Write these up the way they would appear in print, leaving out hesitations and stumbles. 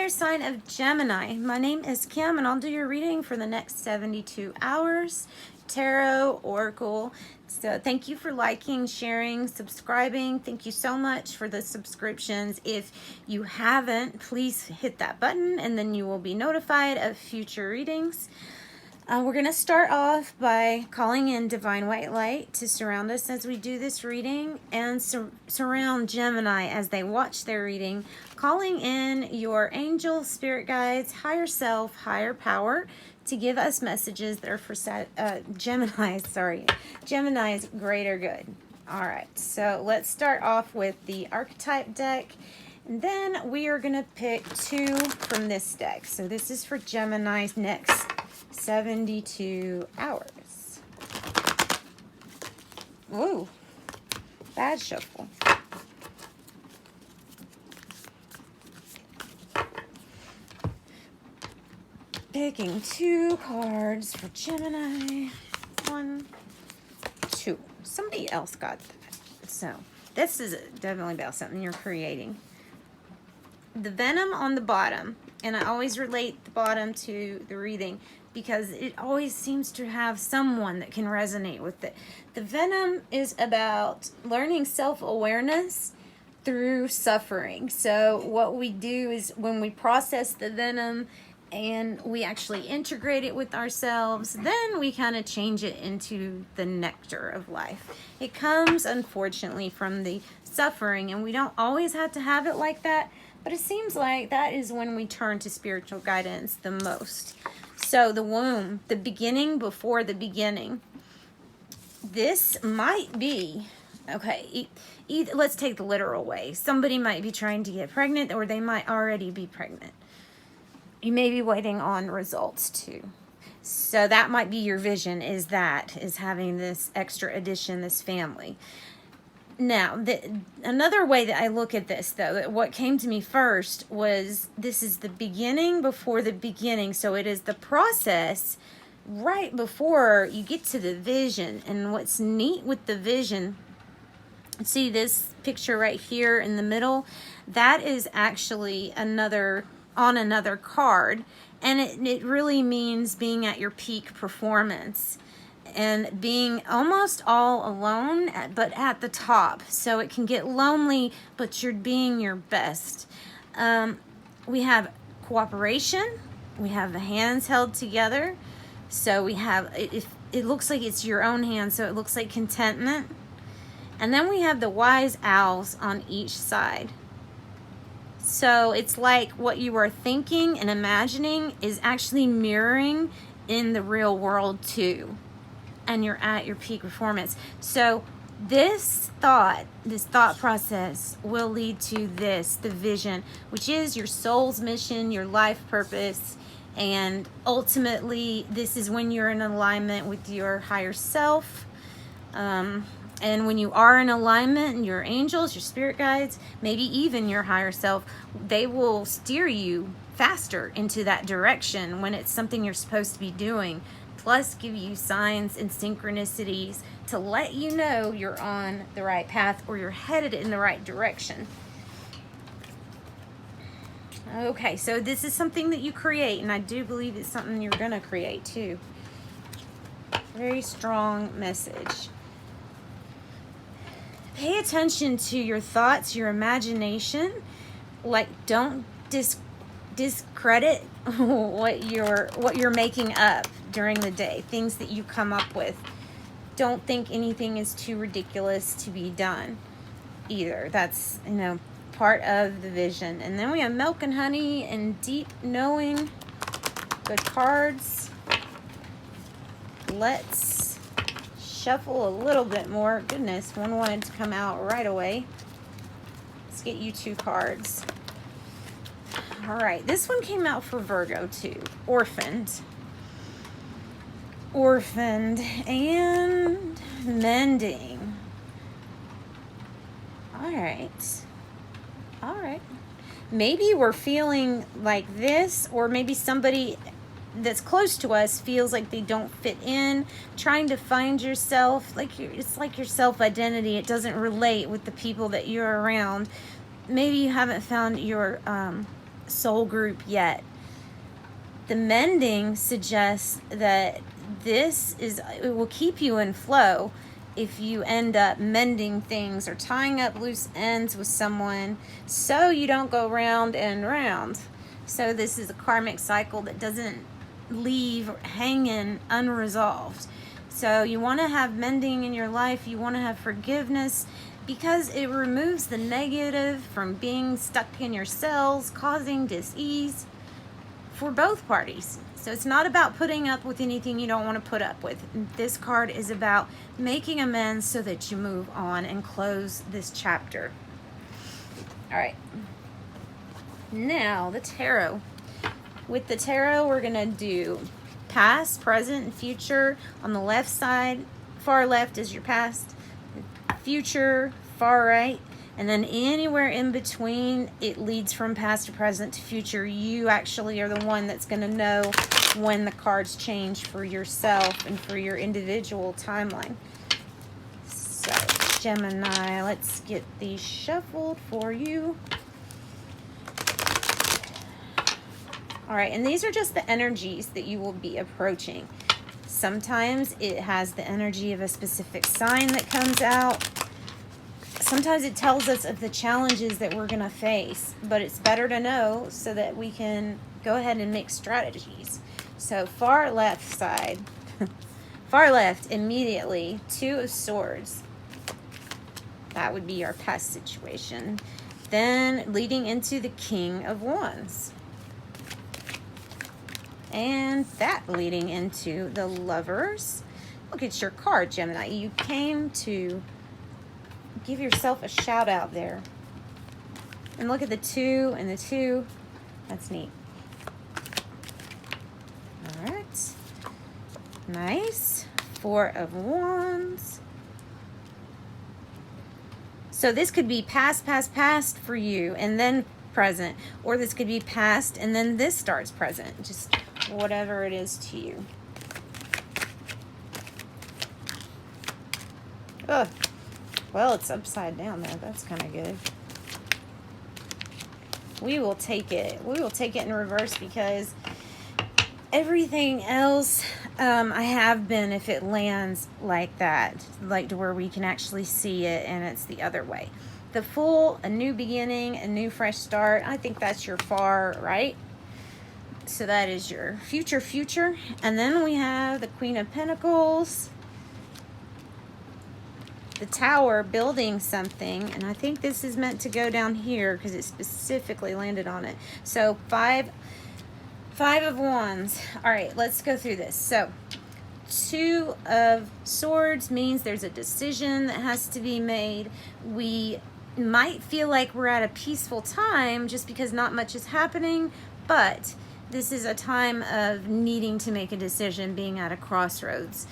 fire sign of Gemini. My name is Kim, and I'll do your reading for the next 72 hours. Tarot, Oracle. So thank you for liking, sharing, subscribing. Thank you so much for the subscriptions. If you haven't, please hit that button, and then you will be notified of future readings. We're going to start off by calling in divine white light to surround us as we do this reading, and surround Gemini as they watch their reading, calling in your angel, spirit guides, higher self, higher power to give us messages that are for Gemini's greater good. All right, so let's start off with the archetype deck, and then we are going to pick two from this deck. So this is for Gemini's next 72 hours. Ooh, bad shuffle. Picking two cards for Gemini. 1, 2. Somebody else got that. So this is definitely about something you're creating. The venom on the bottom, and I always relate the bottom to the reading because it always seems to have someone that can resonate with it. The venom is about learning self-awareness through suffering. So what we do is when we process the venom and we actually integrate it with ourselves, then we kind of change it into the nectar of life. It comes, unfortunately, from the suffering, and we don't always have to have it like that, but it seems like that is when we turn to spiritual guidance the most. So the womb, the beginning before the beginning. This might be, okay, let's take the literal way. Somebody might be trying to get pregnant, or they might already be pregnant. You may be waiting on results too. So that might be your vision, is having this extra addition, this family. Now, another way that I look at this, though, that what came to me first was this is the beginning before the beginning. So it is the process right before you get to the vision. And what's neat with the vision, see this picture right here in the middle? That is actually another card. And it really means being at your peak performance and being almost all alone, but at the top. So it can get lonely, but you're being your best. We have cooperation. We have the hands held together. So we have, it looks like it's your own hand, so it looks like contentment. And then we have the wise owls on each side. So it's like what you are thinking and imagining is actually mirroring in the real world too. And you're at your peak performance. So this thought process will lead to the vision, which is your soul's mission, your life purpose. And ultimately, this is when you're in alignment with your higher self. And when you are in alignment, and your angels, your spirit guides, maybe even your higher self, they will steer you faster into that direction when it's something you're supposed to be doing. Plus give you signs and synchronicities to let you know you're on the right path or you're headed in the right direction. Okay, so this is something that you create, and I do believe it's something you're going to create too. Very strong message. Pay attention to your thoughts, your imagination. Like, don't discredit what you're making up during the day, things that you come up with. Don't think anything is too ridiculous to be done either. That's, part of the vision. And then we have milk and honey and deep knowing. Good cards. Let's shuffle a little bit more. Goodness, one wanted to come out right away. Let's get you two cards. All right, this one came out for Virgo too. Orphaned and mending. All right. Maybe we're feeling like this, or maybe somebody that's close to us feels like they don't fit in, trying to find yourself. It's like your self-identity. It doesn't relate with the people that you're around. Maybe you haven't found your soul group yet. The mending suggests that it will keep you in flow if you end up mending things or tying up loose ends with someone so you don't go round and round. So this is a karmic cycle that doesn't leave hanging unresolved. So you want to have mending in your life. You want to have forgiveness because it removes the negative from being stuck in your cells, causing dis-ease for both parties. So it's not about putting up with anything you don't want to put up with. This card is about making amends so that you move on and close this chapter. All right. Now the tarot. With the tarot, we're going to do past, present, and future. On the left side, far left is your past. Future, far right. And then anywhere in between, it leads from past to present to future. You actually are the one that's going to know when the cards change for yourself and for your individual timeline. So, Gemini, let's get these shuffled for you. All right, and these are just the energies that you will be approaching. Sometimes it has the energy of a specific sign that comes out. Sometimes it tells us of the challenges that we're going to face, but it's better to know so that we can go ahead and make strategies. So far left side, far left immediately, 2 of Swords. That would be our past situation. Then leading into the King of Wands. And that leading into the Lovers. Look at your card, Gemini. You came to give yourself a shout out there. And look at the 2 and the 2. That's neat. All right. Nice. 4 of Wands. So this could be past, past, past for you, and then present. Or this could be past, and then this starts present. Just whatever it is to you. Ugh. Well, it's upside down there. That's kind of good. We will take it. We will take it in reverse because everything else I have been, if it lands like that, like to where we can actually see it and it's the other way. The Fool, a new beginning, a new fresh start. I think that's your far right. So that is your future. And then we have the Queen of Pentacles. The Tower, building something, and I think this is meant to go down here because it specifically landed on it. So five of Wands. All right, let's go through this. So 2 of Swords means there's a decision that has to be made. We might feel like we're at a peaceful time just because not much is happening, but this is a time of needing to make a decision, being at a crossroads.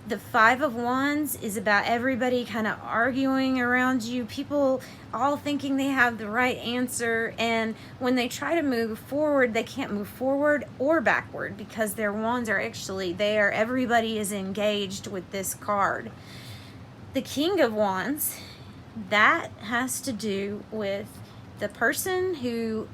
The 5 of Wands is about everybody kind of arguing around you, people all thinking they have the right answer, and when they try to move forward, they can't move forward or backward because their wands are actually there. Everybody is engaged with this card. The King of Wands, that has to do with the person who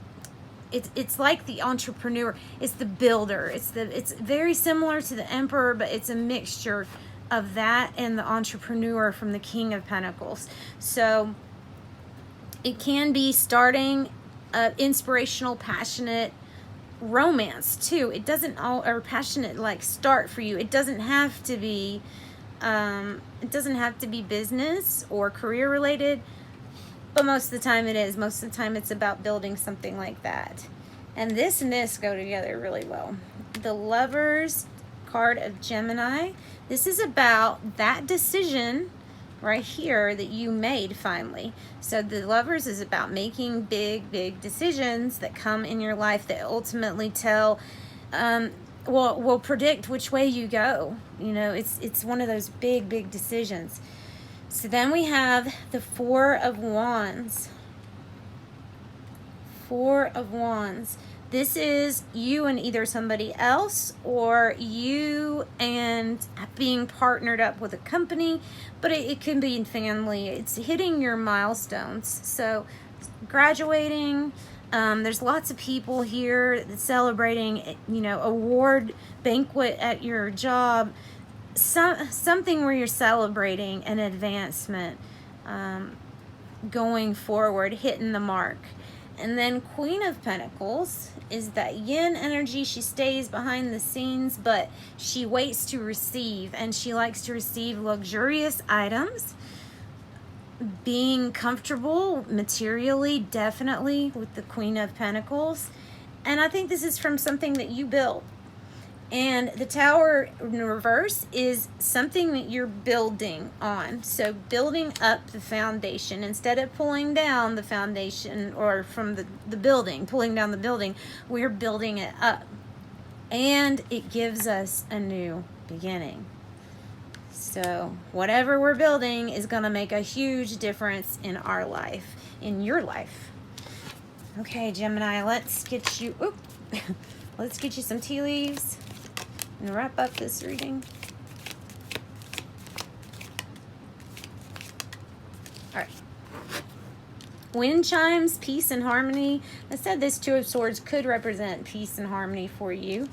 it's like the entrepreneur. It's the builder. It's very similar to the Emperor, but it's a mixture of that and the entrepreneur from the King of Pentacles. So it can be starting an inspirational, passionate romance too. It doesn't all, or passionate like start for you. It doesn't have to be business or career related. But most of the time it is. Most of the time it's about building something like that. And this go together really well. The Lovers card of Gemini. This is about that decision right here that you made finally. So the Lovers is about making big decisions that come in your life that ultimately tell, will predict which way you go. You know, it's one of those big decisions. So then we have the 4 of Wands. 4 of Wands. This is you and either somebody else or you and being partnered up with a company, but it can be in family. It's hitting your milestones. So graduating, There's lots of people here celebrating, you know, award banquet at your job. Something where you're celebrating an advancement, going forward, hitting the mark. And then Queen of Pentacles is that yin energy. She stays behind the scenes, but she waits to receive, and she likes to receive luxurious items. Being comfortable materially, definitely, with the Queen of Pentacles. And I think this is from something that you built. And the Tower in reverse is something that you're building on. So building up the foundation. Instead of pulling down the foundation, or from the building, pulling down the building, we're building it up. And it gives us a new beginning. So whatever we're building is going to make a huge difference in our life, in your life. Okay, Gemini, let's get you, let's get you some tea leaves and wrap up this reading. All right. Wind chimes, peace and harmony. I said this Two of Swords could represent peace and harmony for you.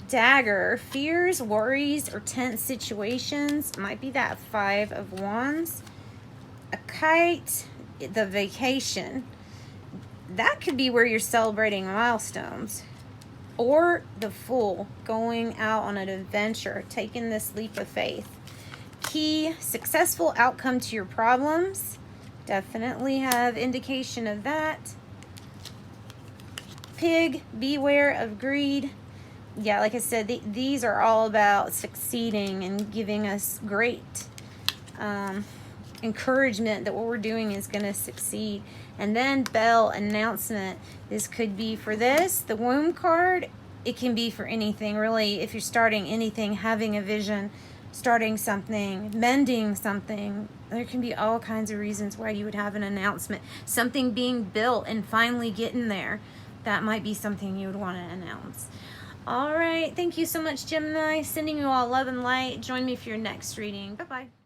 Dagger, fears, worries, or tense situations. Might be that Five of Wands. A kite, the vacation. That could be where you're celebrating milestones. Or the Fool, going out on an adventure, taking this leap of faith. Key, successful outcome to your problems. Definitely have indication of that. Pig, beware of greed. Yeah, like I said, these are all about succeeding and giving us great encouragement that what we're doing is going to succeed. And then Bell, announcement. This could be for this, the womb card. It can be for anything, really. If you're starting anything, having a vision, starting something, mending something, there can be all kinds of reasons why you would have an announcement. Something being built and finally getting there. That might be something you would want to announce. All right. Thank you so much, Gemini. Sending you all love and light. Join me for your next reading. Bye-bye.